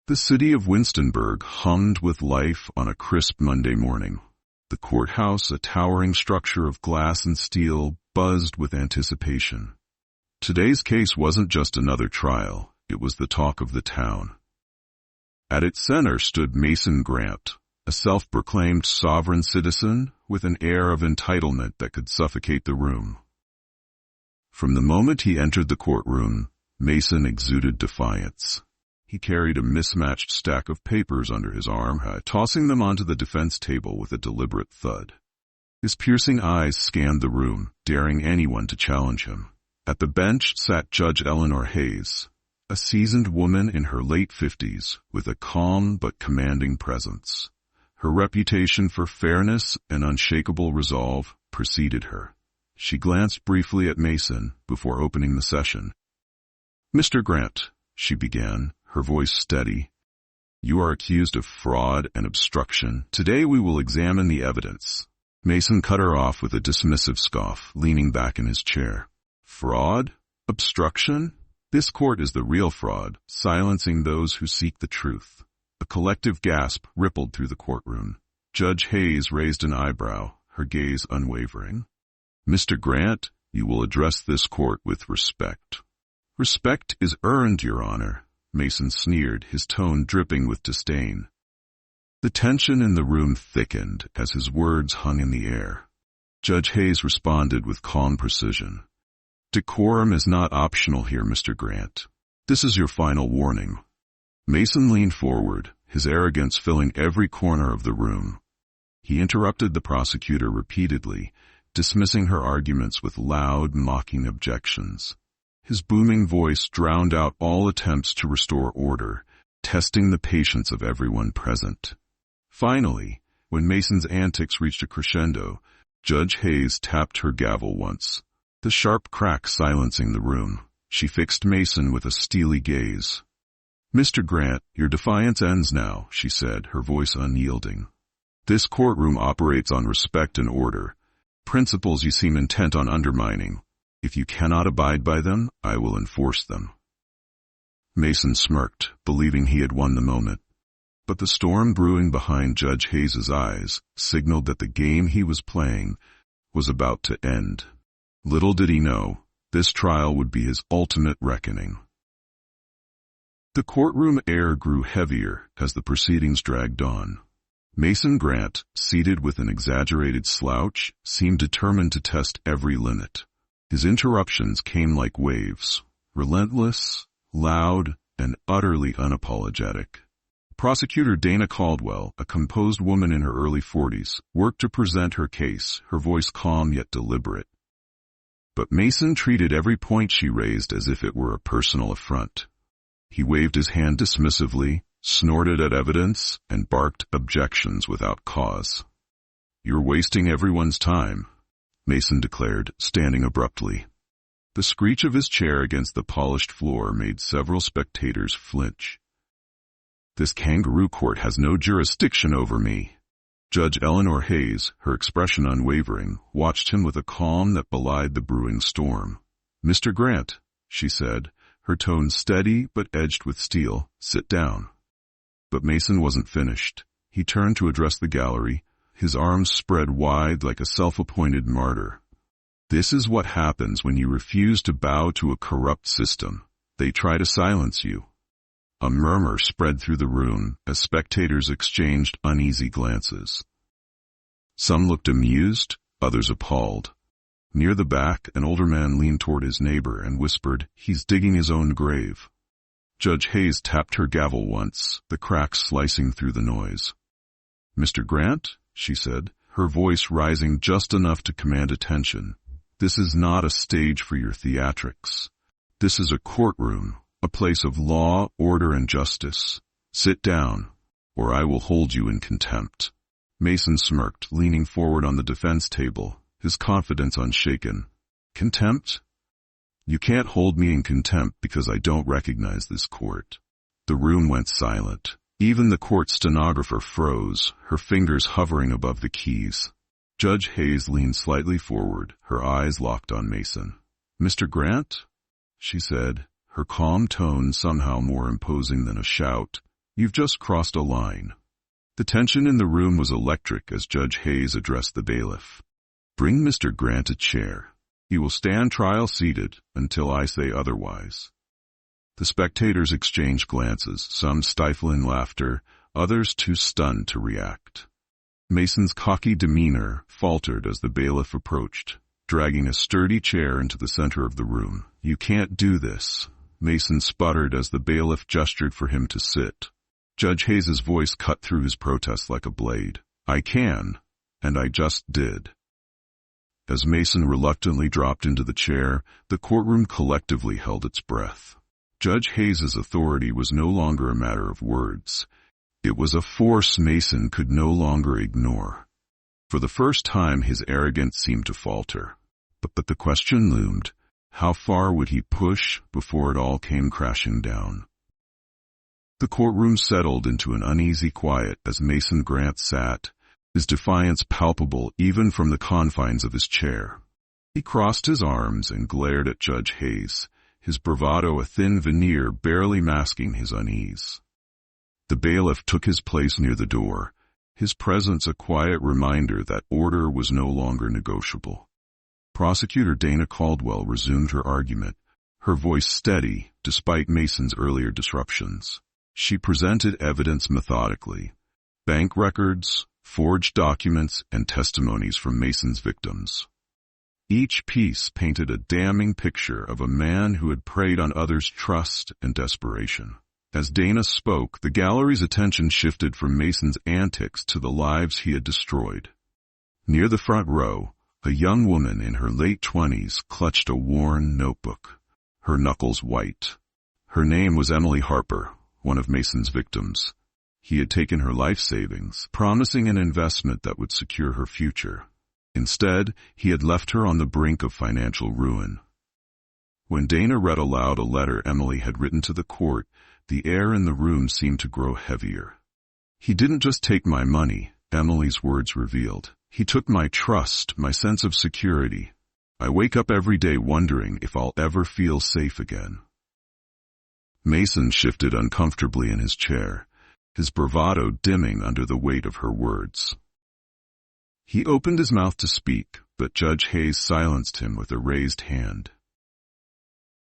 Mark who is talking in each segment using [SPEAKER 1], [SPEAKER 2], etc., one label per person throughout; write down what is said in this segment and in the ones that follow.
[SPEAKER 1] The city of Winstonburg hummed with life on a crisp Monday morning. The courthouse, a towering structure of glass and steel, buzzed with anticipation. Today's case wasn't just another trial, it was the talk of the town. At its center stood Mason Grant, a self-proclaimed sovereign citizen with an air of entitlement that could suffocate the room. From the moment he entered the courtroom, Mason exuded defiance. He carried a mismatched stack of papers under his arm, tossing them onto the defense table with a deliberate thud. His piercing eyes scanned the room, daring anyone to challenge him. At the bench sat Judge Eleanor Hayes, a seasoned woman in her late 50s, with a calm but commanding presence. Her reputation for fairness and unshakable resolve preceded her. She glanced briefly at Mason before opening the session. "Mr. Grant," she began, her voice steady, "you are accused of fraud and obstruction. Today we will examine the evidence." Mason cut her off with a dismissive scoff, leaning back in his chair. "Fraud? Obstruction? This court is the real fraud, silencing those who seek the truth." A collective gasp rippled through the courtroom. Judge Hayes raised an eyebrow, her gaze unwavering. "Mr. Grant, you will address this court with respect." "Respect is earned, Your Honor," Mason sneered, his tone dripping with disdain. The tension in the room thickened as his words hung in the air. Judge Hayes responded with calm precision. "Decorum is not optional here, Mr. Grant. This is your final warning." Mason leaned forward, his arrogance filling every corner of the room. He interrupted the prosecutor repeatedly, dismissing her arguments with loud, mocking objections. His booming voice drowned out all attempts to restore order, testing the patience of everyone present. Finally, when Mason's antics reached a crescendo, Judge Hayes tapped her gavel once, the sharp crack silencing the room. She fixed Mason with a steely gaze. "Mr. Grant, your defiance ends now," she said, her voice unyielding. "This courtroom operates on respect and order, principles you seem intent on undermining. If you cannot abide by them, I will enforce them." Mason smirked, believing he had won the moment. But the storm brewing behind Judge Hayes's eyes signaled that the game he was playing was about to end. Little did he know, this trial would be his ultimate reckoning. The courtroom air grew heavier as the proceedings dragged on. Mason Grant, seated with an exaggerated slouch, seemed determined to test every limit. His interruptions came like waves, relentless, loud, and utterly unapologetic. Prosecutor Dana Caldwell, a composed woman in her early 40s, worked to present her case, her voice calm yet deliberate. But Mason treated every point she raised as if it were a personal affront. He waved his hand dismissively, snorted at evidence, and barked objections without cause. "You're wasting everyone's time," Mason declared, standing abruptly. The screech of his chair against the polished floor made several spectators flinch. "This kangaroo court has no jurisdiction over me." Judge Eleanor Hayes, her expression unwavering, watched him with a calm that belied the brewing storm. "Mr. Grant," she said, her tone steady but edged with steel, "sit down." But Mason wasn't finished. He turned to address the gallery, his arms spread wide like a self-appointed martyr. "This is what happens when you refuse to bow to a corrupt system. They try to silence you." A murmur spread through the room as spectators exchanged uneasy glances. Some looked amused, others appalled. Near the back, an older man leaned toward his neighbor and whispered, "He's digging his own grave." Judge Hayes tapped her gavel once, the cracks slicing through the noise. "Mr. Grant," she said, her voice rising just enough to command attention, "this is not a stage for your theatrics. This is a courtroom, a place of law, order, and justice. Sit down, or I will hold you in contempt." Mason smirked, leaning forward on the defense table, his confidence unshaken. "Contempt? You can't hold me in contempt because I don't recognize this court." The room went silent. Even the court stenographer froze, her fingers hovering above the keys. Judge Hayes leaned slightly forward, her eyes locked on Mason. "Mr. Grant?" she said, her calm tone somehow more imposing than a shout. You've just crossed a line. The tension in the room was electric as Judge Hayes addressed the bailiff. Bring Mr. Grant a chair. He will stand trial seated until I say otherwise. The spectators exchanged glances, some stifling laughter, others too stunned to react. Mason's cocky demeanor faltered as the bailiff approached, dragging a sturdy chair into the center of the room. You can't do this, Mason sputtered as the bailiff gestured for him to sit. Judge Hayes's voice cut through his protest like a blade. I can, and I just did. As Mason reluctantly dropped into the chair, the courtroom collectively held its breath. Judge Hayes's authority was no longer a matter of words. It was a force Mason could no longer ignore. For the first time, his arrogance seemed to falter. But the question loomed, how far would he push before it all came crashing down? The courtroom settled into an uneasy quiet as Mason Grant sat, his defiance palpable even from the confines of his chair. He crossed his arms and glared at Judge Hayes, his bravado a thin veneer barely masking his unease. The bailiff took his place near the door, his presence a quiet reminder that order was no longer negotiable. Prosecutor Dana Caldwell resumed her argument, her voice steady despite Mason's earlier disruptions. She presented evidence methodically, bank records, forged documents, and testimonies from Mason's victims. Each piece painted a damning picture of a man who had preyed on others' trust and desperation. As Dana spoke, the gallery's attention shifted from Mason's antics to the lives he had destroyed. Near the front row, a young woman in her late 20s clutched a worn notebook, her knuckles white. Her name was Emily Harper, one of Mason's victims. He had taken her life savings, promising an investment that would secure her future. Instead, he had left her on the brink of financial ruin. When Dana read aloud a letter Emily had written to the court, the air in the room seemed to grow heavier. He didn't just take my money, Emily's words revealed. He took my trust, my sense of security. I wake up every day wondering if I'll ever feel safe again. Mason shifted uncomfortably in his chair, his bravado dimming under the weight of her words. He opened his mouth to speak, but Judge Hayes silenced him with a raised hand.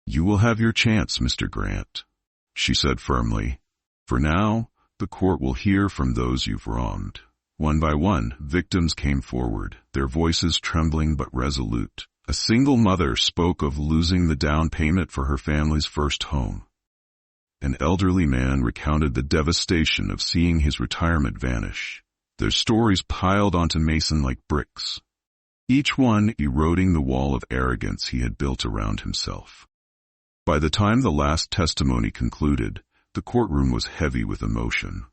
[SPEAKER 1] You will have your chance, Mr. Grant, she said firmly. For now, the court will hear from those you've wronged. One by one, victims came forward, their voices trembling but resolute. A single mother spoke of losing the down payment for her family's first home. An elderly man recounted the devastation of seeing his retirement vanish. Their stories piled onto Mason like bricks, each one eroding the wall of arrogance he had built around himself. By the time the last testimony concluded, the courtroom was heavy with emotion.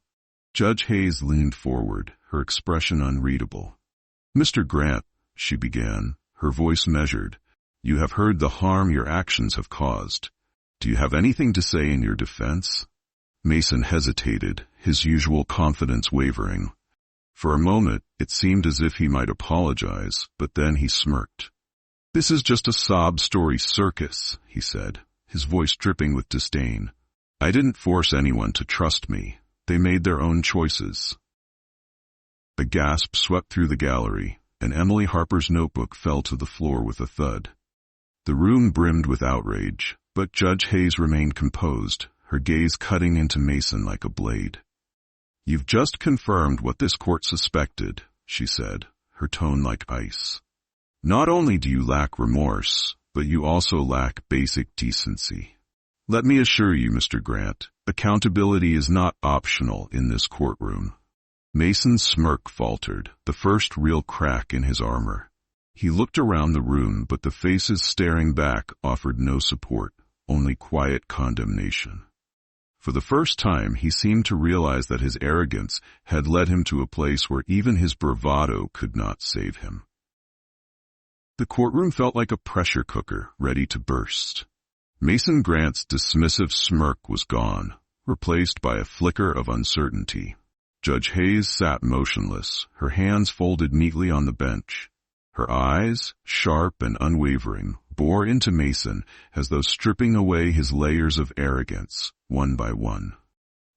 [SPEAKER 1] Judge Hayes leaned forward, her expression unreadable. Mr. Grant, she began, her voice measured, you have heard the harm your actions have caused. Do you have anything to say in your defense? Mason hesitated, his usual confidence wavering. For a moment, it seemed as if he might apologize, but then he smirked. This is just a sob story circus, he said, his voice dripping with disdain. I didn't force anyone to trust me. They made their own choices. A gasp swept through the gallery, and Emily Harper's notebook fell to the floor with a thud. The room brimmed with outrage, but Judge Hayes remained composed, her gaze cutting into Mason like a blade. You've just confirmed what this court suspected, she said, her tone like ice. Not only do you lack remorse, but you also lack basic decency. Let me assure you, Mr. Grant, accountability is not optional in this courtroom. Mason's smirk faltered, the first real crack in his armor. He looked around the room, but the faces staring back offered no support, only quiet condemnation. For the first time, he seemed to realize that his arrogance had led him to a place where even his bravado could not save him. The courtroom felt like a pressure cooker, ready to burst. Mason Grant's dismissive smirk was gone, replaced by a flicker of uncertainty. Judge Hayes sat motionless, her hands folded neatly on the bench. Her eyes, sharp and unwavering, bore into Mason as though stripping away his layers of arrogance, one by one.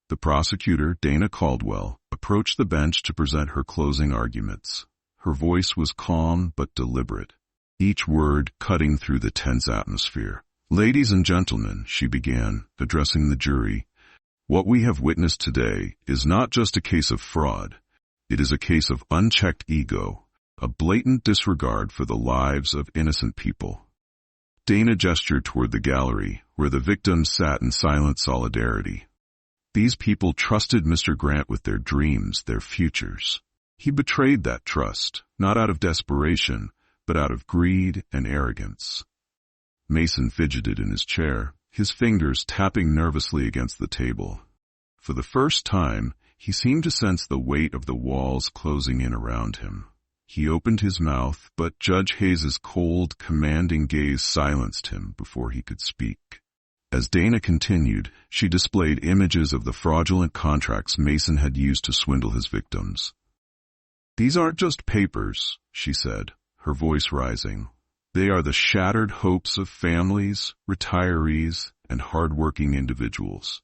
[SPEAKER 1] The prosecutor, Dana Caldwell, approached the bench to present her closing arguments. Her voice was calm but deliberate, each word cutting through the tense atmosphere. "Ladies and gentlemen," she began, addressing the jury, "what we have witnessed today is not just a case of fraud. It is a case of unchecked ego, a blatant disregard for the lives of innocent people." Dana gestured toward the gallery, where the victims sat in silent solidarity. These people trusted Mr. Grant with their dreams, their futures. He betrayed that trust, not out of desperation, but out of greed and arrogance. Mason fidgeted in his chair, his fingers tapping nervously against the table. For the first time, he seemed to sense the weight of the walls closing in around him. He opened his mouth, but Judge Hayes's cold, commanding gaze silenced him before he could speak. As Dana continued, she displayed images of the fraudulent contracts Mason had used to swindle his victims. "These aren't just papers," she said, her voice rising. "They are the shattered hopes of families, retirees, and hard-working individuals."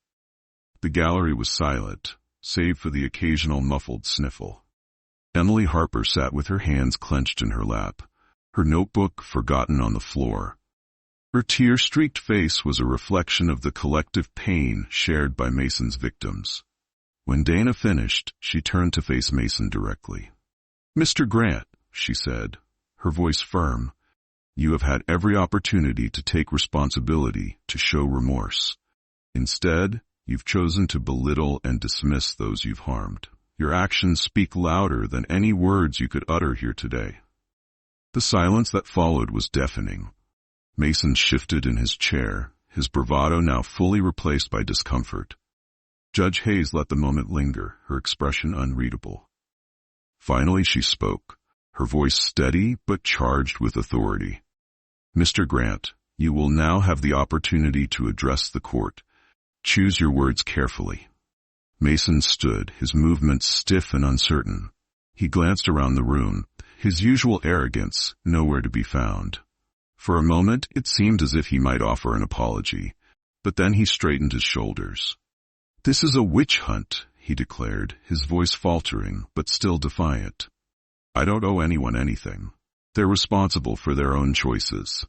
[SPEAKER 1] The gallery was silent, save for the occasional muffled sniffle. Emily Harper sat with her hands clenched in her lap, her notebook forgotten on the floor. Her tear-streaked face was a reflection of the collective pain shared by Mason's victims. When Dana finished, she turned to face Mason directly. "Mr. Grant," she said, her voice firm, "you have had every opportunity to take responsibility, to show remorse. Instead, you've chosen to belittle and dismiss those you've harmed. Your actions speak louder than any words you could utter here today." The silence that followed was deafening. Mason shifted in his chair, his bravado now fully replaced by discomfort. Judge Hayes let the moment linger, her expression unreadable. Finally she spoke, her voice steady but charged with authority. "Mr. Grant, you will now have the opportunity to address the court. Choose your words carefully." Mason stood, his movements stiff and uncertain. He glanced around the room, his usual arrogance nowhere to be found. For a moment, it seemed as if he might offer an apology, but then he straightened his shoulders. "This is a witch hunt," he declared, his voice faltering, but still defiant. "I don't owe anyone anything. They're responsible for their own choices."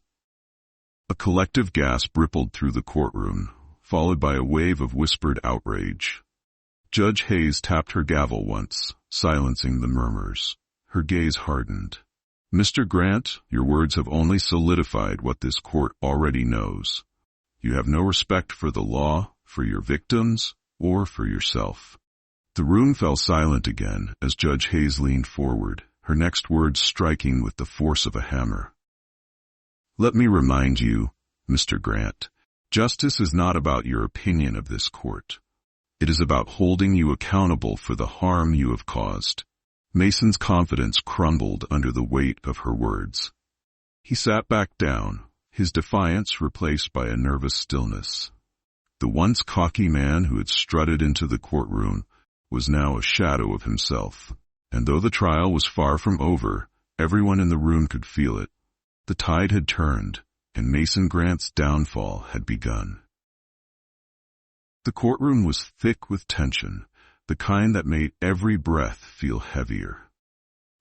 [SPEAKER 1] A collective gasp rippled through the courtroom, followed by a wave of whispered outrage. Judge Hayes tapped her gavel once, silencing the murmurs. Her gaze hardened. "Mr. Grant, your words have only solidified what this court already knows. You have no respect for the law, for your victims, or for yourself." The room fell silent again as Judge Hayes leaned forward, her next words striking with the force of a hammer. "Let me remind you, Mr. Grant, justice is not about your opinion of this court. It is about holding you accountable for the harm you have caused." Mason's confidence crumbled under the weight of her words. He sat back down, his defiance replaced by a nervous stillness. The once cocky man who had strutted into the courtroom was now a shadow of himself, and though the trial was far from over, everyone in the room could feel it. The tide had turned, and Mason Grant's downfall had begun. The courtroom was thick with tension, the kind that made every breath feel heavier.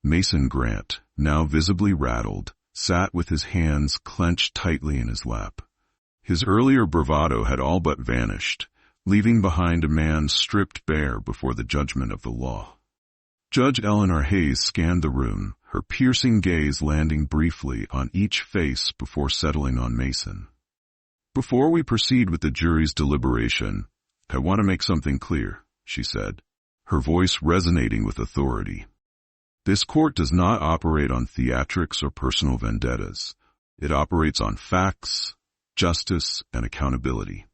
[SPEAKER 1] Mason Grant, now visibly rattled, sat with his hands clenched tightly in his lap. His earlier bravado had all but vanished, leaving behind a man stripped bare before the judgment of the law. Judge Eleanor Hayes scanned the room, her piercing gaze landing briefly on each face before settling on Mason. "Before we proceed with the jury's deliberation, I want to make something clear," she said, her voice resonating with authority. "This court does not operate on theatrics or personal vendettas. It operates on facts, justice, and accountability."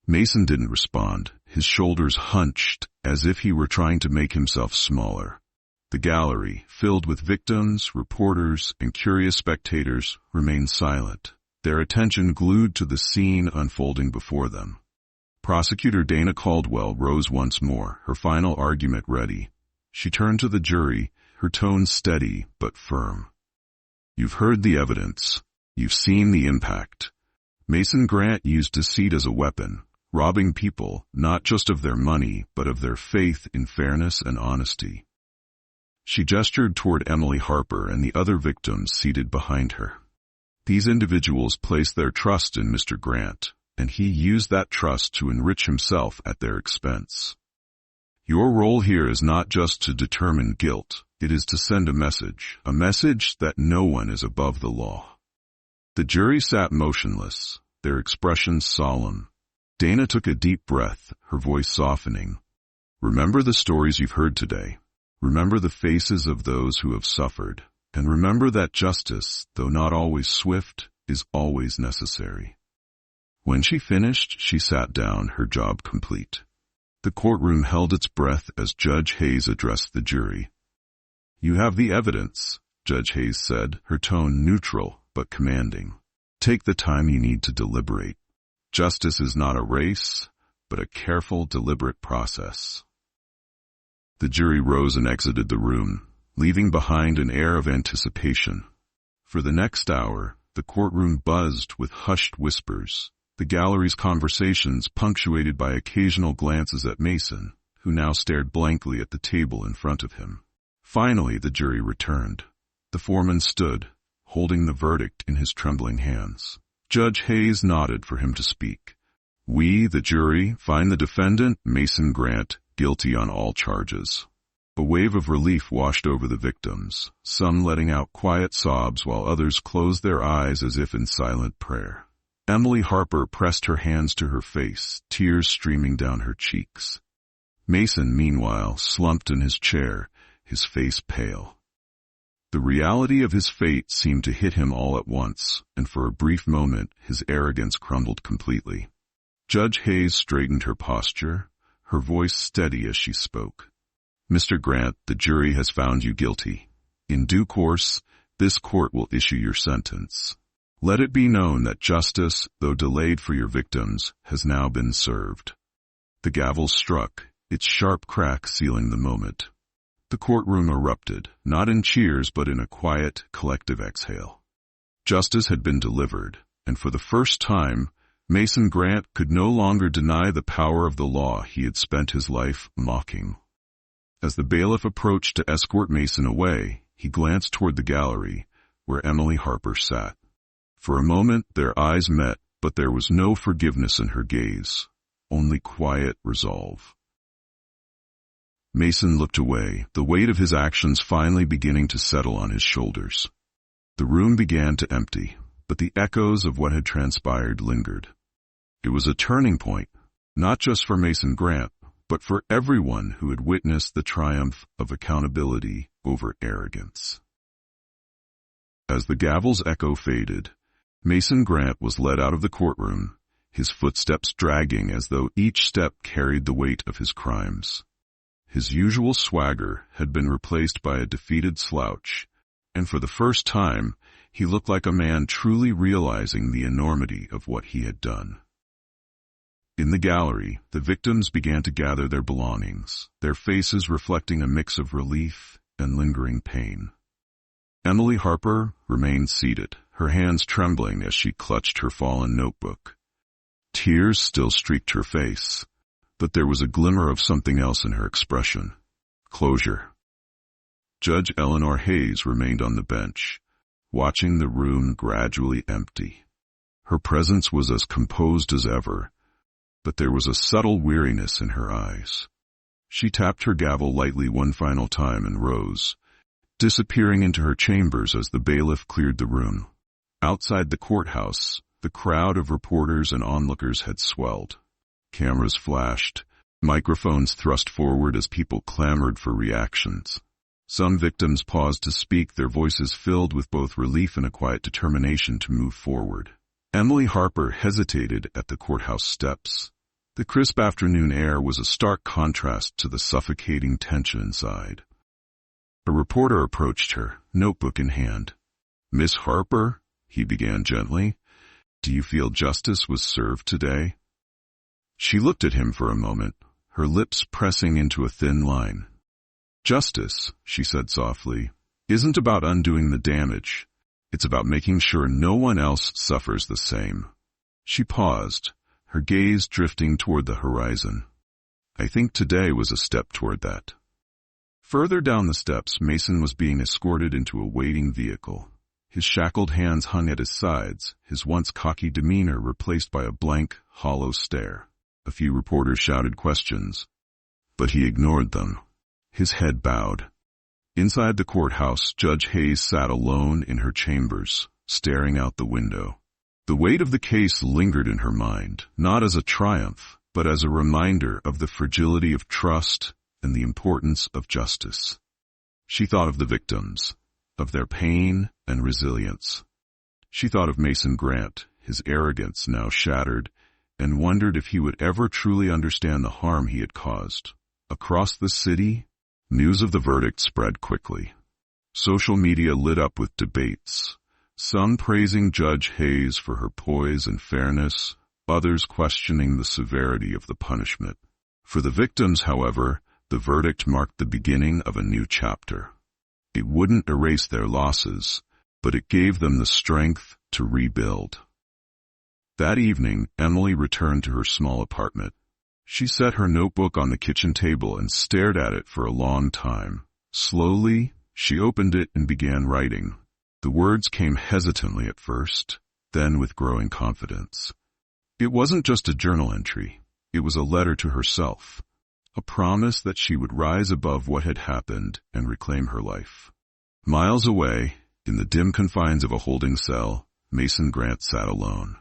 [SPEAKER 1] Mason didn't respond, his shoulders hunched as if he were trying to make himself smaller. The gallery, filled with victims, reporters, and curious spectators, remained silent, their attention glued to the scene unfolding before them. Prosecutor Dana Caldwell rose once more, her final argument ready. She turned to the jury, her tone steady but firm. "You've heard the evidence. You've seen the impact. Mason Grant used deceit as a weapon, robbing people not just of their money but of their faith in fairness and honesty. She gestured toward Emily Harper and the other victims seated behind her. These individuals placed their trust in Mr. Grant, and he used that trust to enrich himself at their expense. Your role here is not just to determine guilt, it is to send a message that no one is above the law. The jury sat motionless, their expressions solemn. Dana took a deep breath, her voice softening. Remember the stories you've heard today. Remember the faces of those who have suffered. And remember that justice, though not always swift, is always necessary. When she finished, she sat down, her job complete. The courtroom held its breath as Judge Hayes addressed the jury. You have the evidence, Judge Hayes said, her tone neutral but commanding. Take the time you need to deliberate. Justice is not a race, but a careful, deliberate process. The jury rose and exited the room, leaving behind an air of anticipation. For the next hour, the courtroom buzzed with hushed whispers, the gallery's conversations punctuated by occasional glances at Mason, who now stared blankly at the table in front of him. Finally, the jury returned. The foreman stood, holding the verdict in his trembling hands. Judge Hayes nodded for him to speak. We, the jury, find the defendant, Mason Grant, guilty on all charges. A wave of relief washed over the victims, some letting out quiet sobs while others closed their eyes as if in silent prayer. Emily Harper pressed her hands to her face, tears streaming down her cheeks. Mason, meanwhile, slumped in his chair, his face pale. The reality of his fate seemed to hit him all at once, and for a brief moment his arrogance crumbled completely. Judge Hayes straightened her posture, her voice steady as she spoke. Mr. Grant, the jury has found you guilty. In due course, this court will issue your sentence. Let it be known that justice, though delayed for your victims, has now been served. The gavel struck, its sharp crack sealing the moment. The courtroom erupted, not in cheers but in a quiet, collective exhale. Justice had been delivered, and for the first time, Mason Grant could no longer deny the power of the law he had spent his life mocking. As the bailiff approached to escort Mason away, he glanced toward the gallery, where Emily Harper sat. For a moment their eyes met, but there was no forgiveness in her gaze, only quiet resolve. Mason looked away, the weight of his actions finally beginning to settle on his shoulders. The room began to empty, but the echoes of what had transpired lingered. It was a turning point, not just for Mason Grant, but for everyone who had witnessed the triumph of accountability over arrogance. As the gavel's echo faded, Mason Grant was led out of the courtroom, his footsteps dragging as though each step carried the weight of his crimes. His usual swagger had been replaced by a defeated slouch, and for the first time, he looked like a man truly realizing the enormity of what he had done. In the gallery, the victims began to gather their belongings, their faces reflecting a mix of relief and lingering pain. Emily Harper remained seated, her hands trembling as she clutched her fallen notebook. Tears still streaked her face, but there was a glimmer of something else in her expression. Closure. Judge Eleanor Hayes remained on the bench, watching the room gradually empty. Her presence was as composed as ever, but there was a subtle weariness in her eyes. She tapped her gavel lightly one final time and rose, disappearing into her chambers as the bailiff cleared the room. Outside the courthouse, the crowd of reporters and onlookers had swelled. Cameras flashed, microphones thrust forward as people clamored for reactions. Some victims paused to speak, their voices filled with both relief and a quiet determination to move forward. Emily Harper hesitated at the courthouse steps. The crisp afternoon air was a stark contrast to the suffocating tension inside. A reporter approached her, notebook in hand. "Miss Harper," he began gently, "do you feel justice was served today?" She looked at him for a moment, her lips pressing into a thin line. "Justice," she said softly, "isn't about undoing the damage. It's about making sure no one else suffers the same." She paused, her gaze drifting toward the horizon. I think today was a step toward that. Further down the steps, Mason was being escorted into a waiting vehicle. His shackled hands hung at his sides, his once cocky demeanor replaced by a blank, hollow stare. A few reporters shouted questions, but he ignored them. His head bowed. Inside the courthouse, Judge Hayes sat alone in her chambers, staring out the window. The weight of the case lingered in her mind, not as a triumph, but as a reminder of the fragility of trust and the importance of justice. She thought of the victims, of their pain and resilience. She thought of Mason Grant, his arrogance now shattered, and wondered if he would ever truly understand the harm he had caused. Across the city, news of the verdict spread quickly. Social media lit up with debates, some praising Judge Hayes for her poise and fairness, others questioning the severity of the punishment. For the victims, however, the verdict marked the beginning of a new chapter. It wouldn't erase their losses, but it gave them the strength to rebuild. That evening, Emily returned to her small apartment. She set her notebook on the kitchen table and stared at it for a long time. Slowly, she opened it and began writing. The words came hesitantly at first, then with growing confidence. It wasn't just a journal entry. It was a letter to herself. A promise that she would rise above what had happened and reclaim her life. Miles away, in the dim confines of a holding cell, Mason Grant sat alone.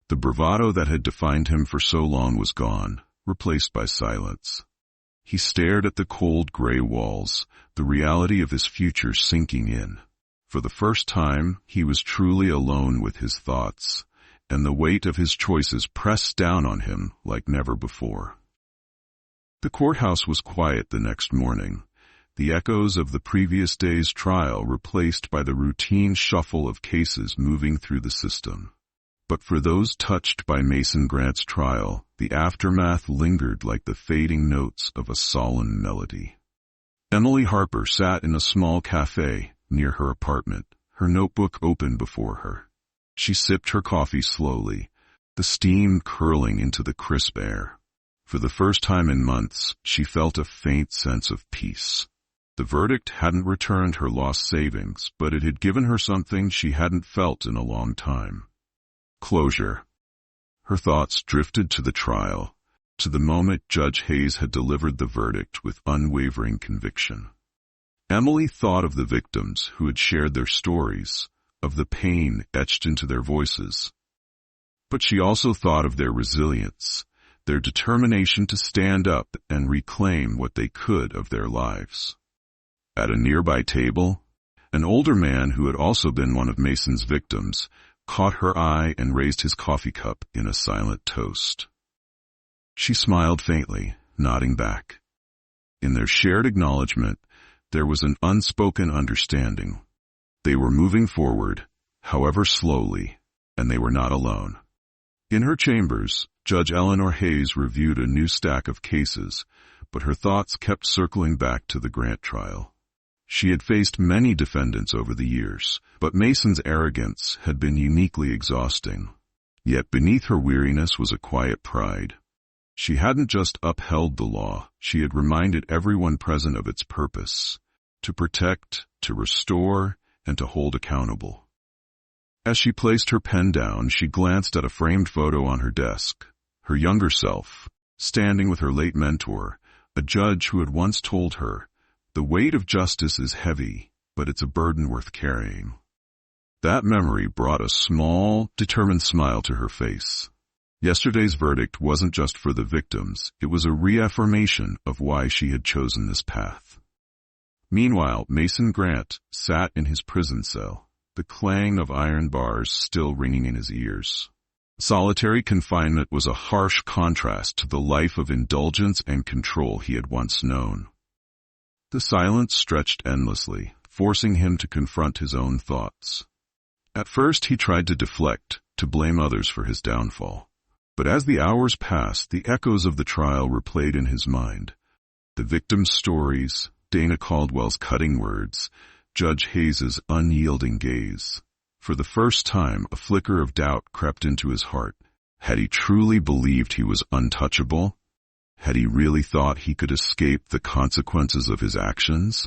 [SPEAKER 1] The bravado that had defined him for so long was gone, replaced by silence. He stared at the cold gray walls, the reality of his future sinking in. For the first time, he was truly alone with his thoughts, and the weight of his choices pressed down on him like never before. The courthouse was quiet the next morning, the echoes of the previous day's trial replaced by the routine shuffle of cases moving through the system. But for those touched by Mason Grant's trial, the aftermath lingered like the fading notes of a solemn melody. Emily Harper sat in a small cafe near her apartment, her notebook open before her. She sipped her coffee slowly, the steam curling into the crisp air. For the first time in months, she felt a faint sense of peace. The verdict hadn't returned her lost savings, but it had given her something she hadn't felt in a long time. Closure. Her thoughts drifted to the trial, to the moment Judge Hayes had delivered the verdict with unwavering conviction. Emily thought of the victims who had shared their stories, of the pain etched into their voices. But she also thought of their resilience, their determination to stand up and reclaim what they could of their lives. At a nearby table, an older man who had also been one of Mason's victims caught her eye and raised his coffee cup in a silent toast. She smiled faintly, nodding back. In their shared acknowledgement, there was an unspoken understanding. They were moving forward, however slowly, and they were not alone. In her chambers, Judge Eleanor Hayes reviewed a new stack of cases, but her thoughts kept circling back to the Grant trial. She had faced many defendants over the years, but Mason's arrogance had been uniquely exhausting. Yet beneath her weariness was a quiet pride. She hadn't just upheld the law, she had reminded everyone present of its purpose: to protect, to restore, and to hold accountable. As she placed her pen down, she glanced at a framed photo on her desk. Her younger self, standing with her late mentor, a judge who had once told her, "The weight of justice is heavy, but it's a burden worth carrying." That memory brought a small, determined smile to her face. Yesterday's verdict wasn't just for the victims, it was a reaffirmation of why she had chosen this path. Meanwhile, Mason Grant sat in his prison cell, the clang of iron bars still ringing in his ears. Solitary confinement was a harsh contrast to the life of indulgence and control he had once known. The silence stretched endlessly, forcing him to confront his own thoughts. At first he tried to deflect, to blame others for his downfall. But as the hours passed, the echoes of the trial replayed in his mind. The victims' stories, Dana Caldwell's cutting words, Judge Hayes's unyielding gaze. For the first time, a flicker of doubt crept into his heart. Had he truly believed he was untouchable? Had he really thought he could escape the consequences of his actions?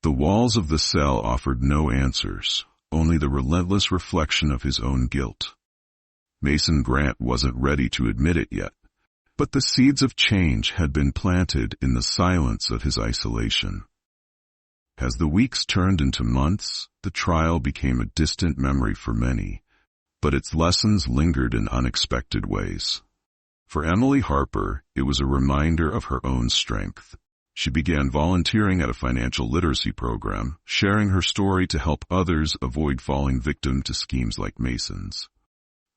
[SPEAKER 1] The walls of the cell offered no answers, only the relentless reflection of his own guilt. Mason Grant wasn't ready to admit it yet, but the seeds of change had been planted in the silence of his isolation. As the weeks turned into months, the trial became a distant memory for many, but its lessons lingered in unexpected ways. For Emily Harper, it was a reminder of her own strength. She began volunteering at a financial literacy program, sharing her story to help others avoid falling victim to schemes like Mason's.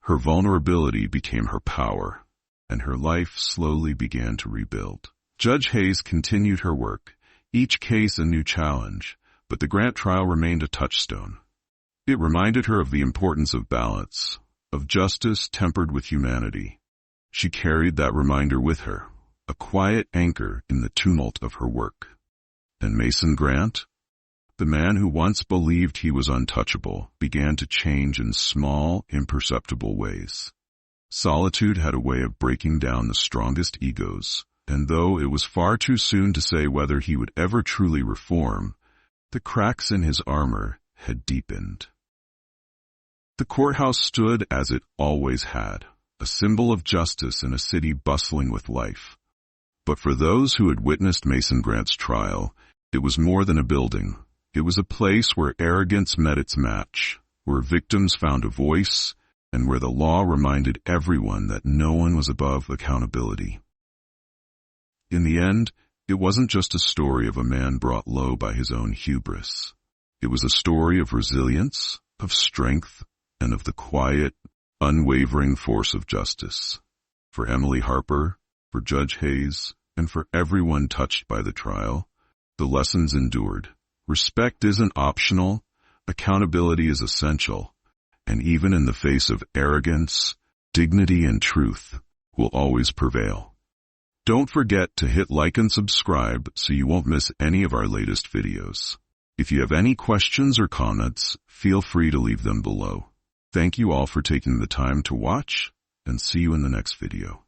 [SPEAKER 1] Her vulnerability became her power, and her life slowly began to rebuild. Judge Hayes continued her work, each case a new challenge, but the Grant trial remained a touchstone. It reminded her of the importance of balance, of justice tempered with humanity. She carried that reminder with her, a quiet anchor in the tumult of her work. And Mason Grant, the man who once believed he was untouchable, began to change in small, imperceptible ways. Solitude had a way of breaking down the strongest egos, and though it was far too soon to say whether he would ever truly reform, the cracks in his armor had deepened. The courthouse stood as it always had, a symbol of justice in a city bustling with life. But for those who had witnessed Mason Grant's trial, it was more than a building. It was a place where arrogance met its match, where victims found a voice, and where the law reminded everyone that no one was above accountability. In the end, it wasn't just a story of a man brought low by his own hubris. It was a story of resilience, of strength, and of the quiet, unwavering force of justice. For Emily Harper, for Judge Hayes, and for everyone touched by the trial, the lessons endured. Respect isn't optional, accountability is essential, and even in the face of arrogance, dignity and truth will always prevail. Don't forget to hit like and subscribe so you won't miss any of our latest videos. If you have any questions or comments, feel free to leave them below. Thank you all for taking the time to watch, and see you in the next video.